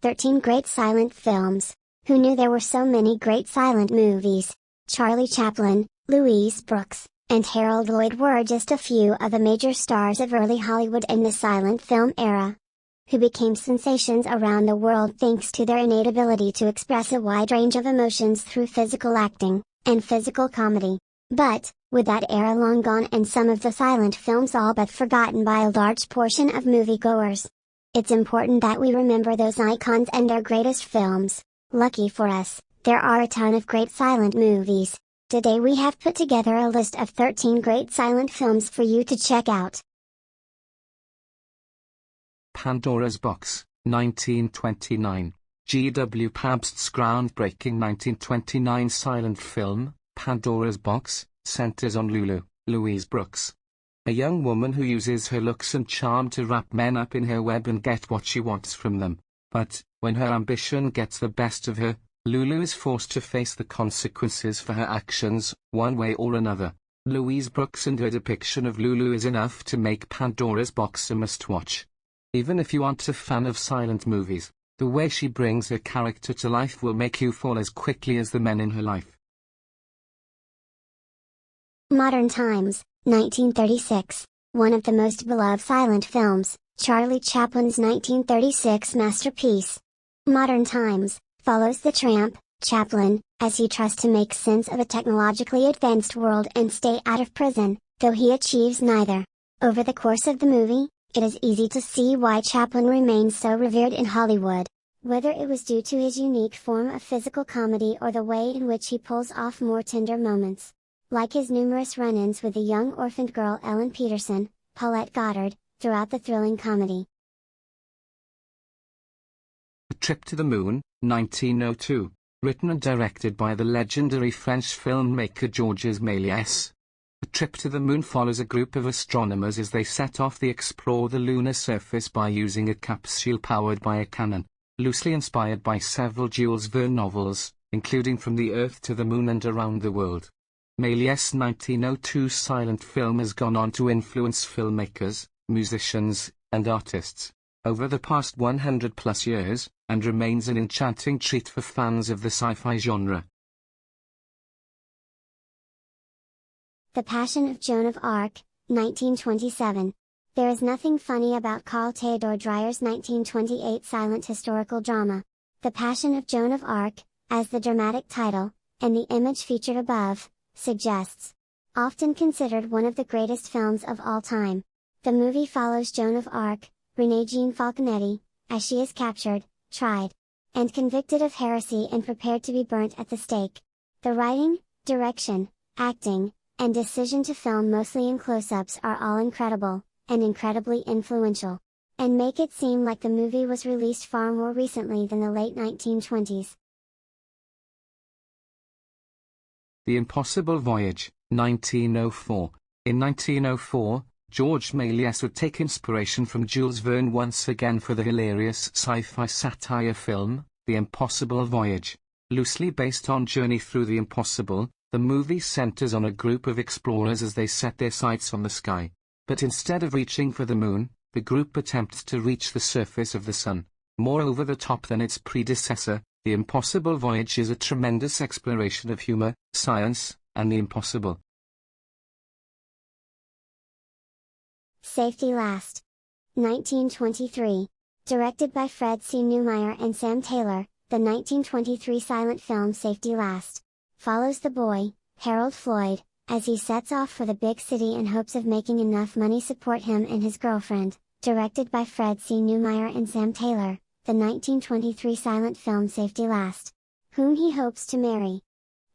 13 Great Silent Films. Who knew there were so many great silent movies? Charlie Chaplin, Louise Brooks, and Harold Lloyd were just a few of the major stars of early Hollywood in the silent film era, who became sensations around the world thanks to their innate ability to express a wide range of emotions through physical acting and physical comedy. But, with that era long gone and some of the silent films all but forgotten by a large portion of moviegoers, it's important that we remember those icons and their greatest films. Lucky for us, there are a ton of great silent movies. Today we have put together a list of 13 great silent films for you to check out. Pandora's Box, 1929. G.W. Pabst's groundbreaking 1929 silent film, Pandora's Box, centers on Lulu, Louise Brooks, a young woman who uses her looks and charm to wrap men up in her web and get what she wants from them. But, when her ambition gets the best of her, Lulu is forced to face the consequences for her actions, one way or another. Louise Brooks and her depiction of Lulu is enough to make Pandora's Box a must-watch. Even if you aren't a fan of silent movies, the way she brings her character to life will make you fall as quickly as the men in her life. Modern Times, 1936. One of the most beloved silent films, Charlie Chaplin's 1936 masterpiece. Modern Times follows the tramp, Chaplin, as he tries to make sense of a technologically advanced world and stay out of prison, though he achieves neither. Over the course of the movie, it is easy to see why Chaplin remains so revered in Hollywood. Whether it was due to his unique form of physical comedy or the way in which he pulls off more tender moments, like his numerous run-ins with the young orphaned girl Ellen Peterson, Paulette Goddard, throughout the thrilling comedy. A Trip to the Moon, 1902. Written and directed by the legendary French filmmaker Georges Méliès. A Trip to the Moon follows a group of astronomers as they set off to explore the lunar surface by using a capsule powered by a cannon, loosely inspired by several Jules Verne novels, including From the Earth to the Moon and Around the World. Méliès' 1902 silent film has gone on to influence filmmakers, musicians, and artists over the past 100+ years, and remains an enchanting treat for fans of the sci-fi genre. The Passion of Joan of Arc, 1927. There is nothing funny about Carl Theodor Dreyer's 1928 silent historical drama, The Passion of Joan of Arc, as the dramatic title, and the image featured above, suggests. Often considered one of the greatest films of all time. The movie follows Joan of Arc, Renée Jean Falconetti, as she is captured, tried, and convicted of heresy and prepared to be burnt at the stake. The writing, direction, acting, and decision to film mostly in close-ups are all incredible, and incredibly influential, and make it seem like the movie was released far more recently than the late 1920s. The Impossible Voyage, 1904. In 1904, Georges Méliès would take inspiration from Jules Verne once again for the hilarious sci-fi satire film, The Impossible Voyage. Loosely based on Journey Through the Impossible, the movie centers on a group of explorers as they set their sights on the sky. But instead of reaching for the moon, the group attempts to reach the surface of the sun. More over the top than its predecessor, The Impossible Voyage is a tremendous exploration of humor, science, and the impossible. Safety Last. 1923. Directed by Fred C. Neumeier and Sam Taylor, the 1923 silent film Safety Last follows the boy, Harold Floyd, as he sets off for the big city in hopes of making enough money support him and his girlfriend. Directed by Fred C. Neumeier and Sam Taylor, the 1923 silent film Safety Last, whom he hopes to marry.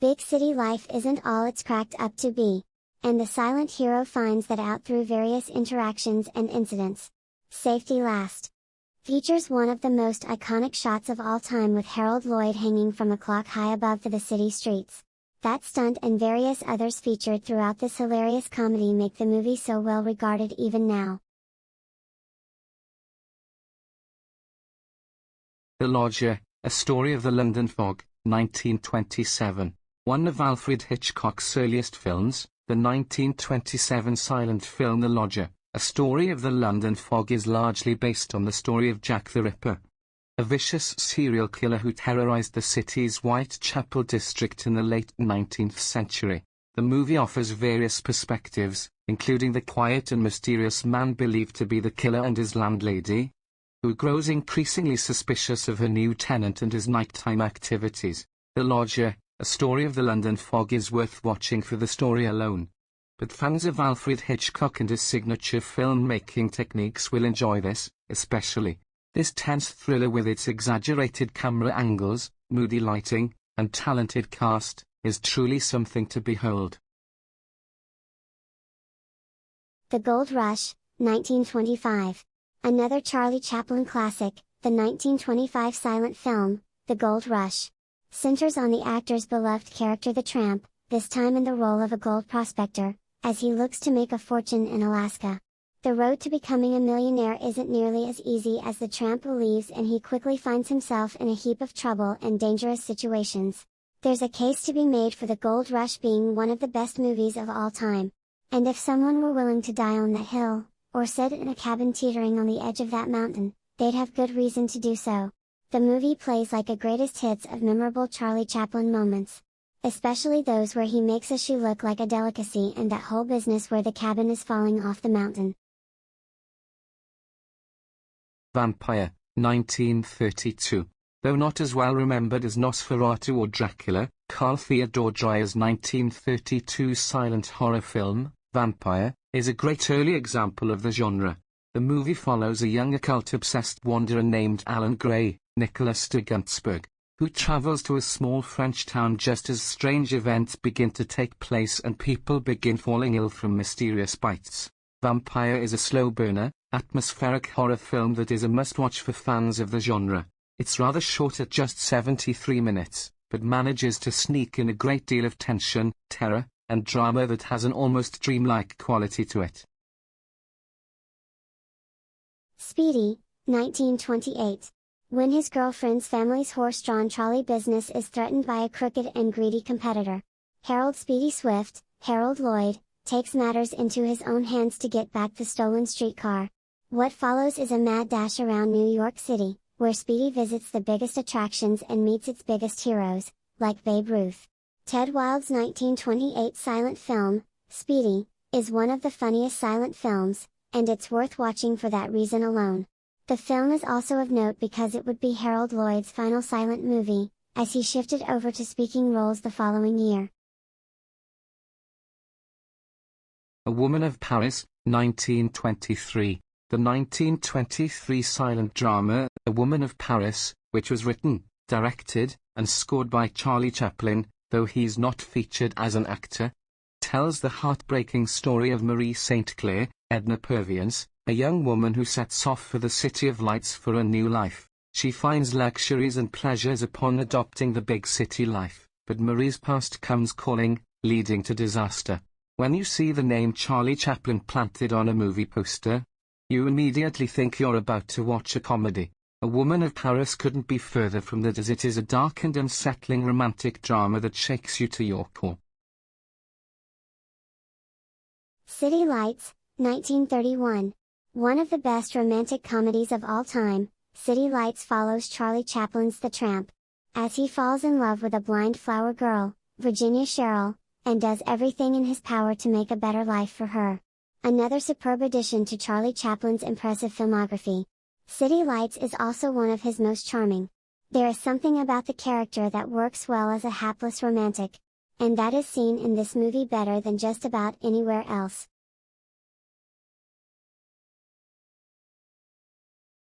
Big city life isn't all it's cracked up to be, and the silent hero finds that out through various interactions and incidents. Safety Last features one of the most iconic shots of all time with Harold Lloyd hanging from a clock high above the city streets. That stunt and various others featured throughout this hilarious comedy make the movie so well regarded even now. The Lodger, A Story of the London Fog, 1927. One of Alfred Hitchcock's earliest films, the 1927 silent film The Lodger, A Story of the London Fog is largely based on the story of Jack the Ripper. a vicious serial killer who terrorized the city's Whitechapel district in the late 19th century. The movie offers various perspectives, including the quiet and mysterious man believed to be the killer and his landlady, who grows increasingly suspicious of her new tenant and his nighttime activities. The Lodger, a story of the London fog, is worth watching for the story alone. But fans of Alfred Hitchcock and his signature filmmaking techniques will enjoy this, especially. This tense thriller with its exaggerated camera angles, moody lighting, and talented cast, is truly something to behold. The Gold Rush, 1925. Another Charlie Chaplin classic, the 1925 silent film, The Gold Rush, centers on the actor's beloved character the Tramp, this time in the role of a gold prospector, as he looks to make a fortune in Alaska. The road to becoming a millionaire isn't nearly as easy as the Tramp believes, and he quickly finds himself in a heap of trouble and dangerous situations. There's a case to be made for The Gold Rush being one of the best movies of all time. And if someone were willing to die on that hill, or sit in a cabin teetering on the edge of that mountain, they'd have good reason to do so. The movie plays like a greatest hits of memorable Charlie Chaplin moments, especially those where he makes a shoe look like a delicacy and that whole business where the cabin is falling off the mountain. Vampire, 1932. Though not as well remembered as Nosferatu or Dracula, Carl Theodor Dreyer's 1932 silent horror film, Vampire, is a great early example of the genre. The movie follows a young occult-obsessed wanderer named Alan Gray, Nicholas de Guntzberg, who travels to a small French town just as strange events begin to take place and people begin falling ill from mysterious bites. Vampire is a slow burner, atmospheric horror film that is a must-watch for fans of the genre. It's rather short at just 73 minutes, but manages to sneak in a great deal of tension, terror, and drama that has an almost dreamlike quality to it. Speedy, 1928. When his girlfriend's family's horse-drawn trolley business is threatened by a crooked and greedy competitor, Harold Speedy Swift, Harold Lloyd, takes matters into his own hands to get back the stolen streetcar. What follows is a mad dash around New York City, where Speedy visits the biggest attractions and meets its biggest heroes, like Babe Ruth. Ted Wilde's 1928 silent film, Speedy, is one of the funniest silent films, and it's worth watching for that reason alone. The film is also of note because it would be Harold Lloyd's final silent movie, as he shifted over to speaking roles the following year. A Woman of Paris, 1923. The 1923 silent drama, A Woman of Paris, which was written, directed, and scored by Charlie Chaplin, though he's not featured as an actor, tells the heartbreaking story of Marie St. Clair, Edna Purviance, a young woman who sets off for the City of Lights for a new life. She finds luxuries and pleasures upon adopting the big city life, but Marie's past comes calling, leading to disaster. When you see the name Charlie Chaplin planted on a movie poster, you immediately think you're about to watch a comedy. A Woman of Paris couldn't be further from that, as it is a dark and unsettling romantic drama that shakes you to your core. City Lights, 1931. One of the best romantic comedies of all time, City Lights follows Charlie Chaplin's The Tramp, as he falls in love with a blind flower girl, Virginia Sherrill, and does everything in his power to make a better life for her. Another superb addition to Charlie Chaplin's impressive filmography. City Lights is also one of his most charming. There is something about the character that works well as a hapless romantic, and that is seen in this movie better than just about anywhere else.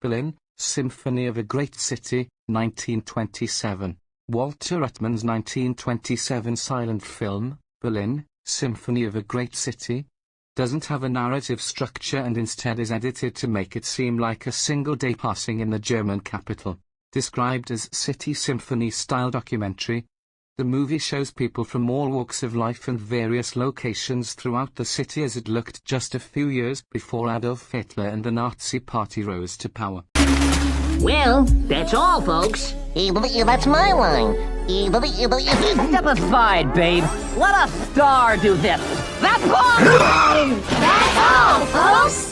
Berlin, Symphony of a Great City, 1927. Walter Ruttmann's 1927 silent film, Berlin, Symphony of a Great City, doesn't have a narrative structure and instead is edited to make it seem like a single day passing in the German capital. Described as city symphony-style documentary, the movie shows people from all walks of life and various locations throughout the city as it looked just a few years before Adolf Hitler and the Nazi Party rose to power. Well, that's all, folks. That's my line. Step aside, babe. Let a star do this. That's all! That's all, folks!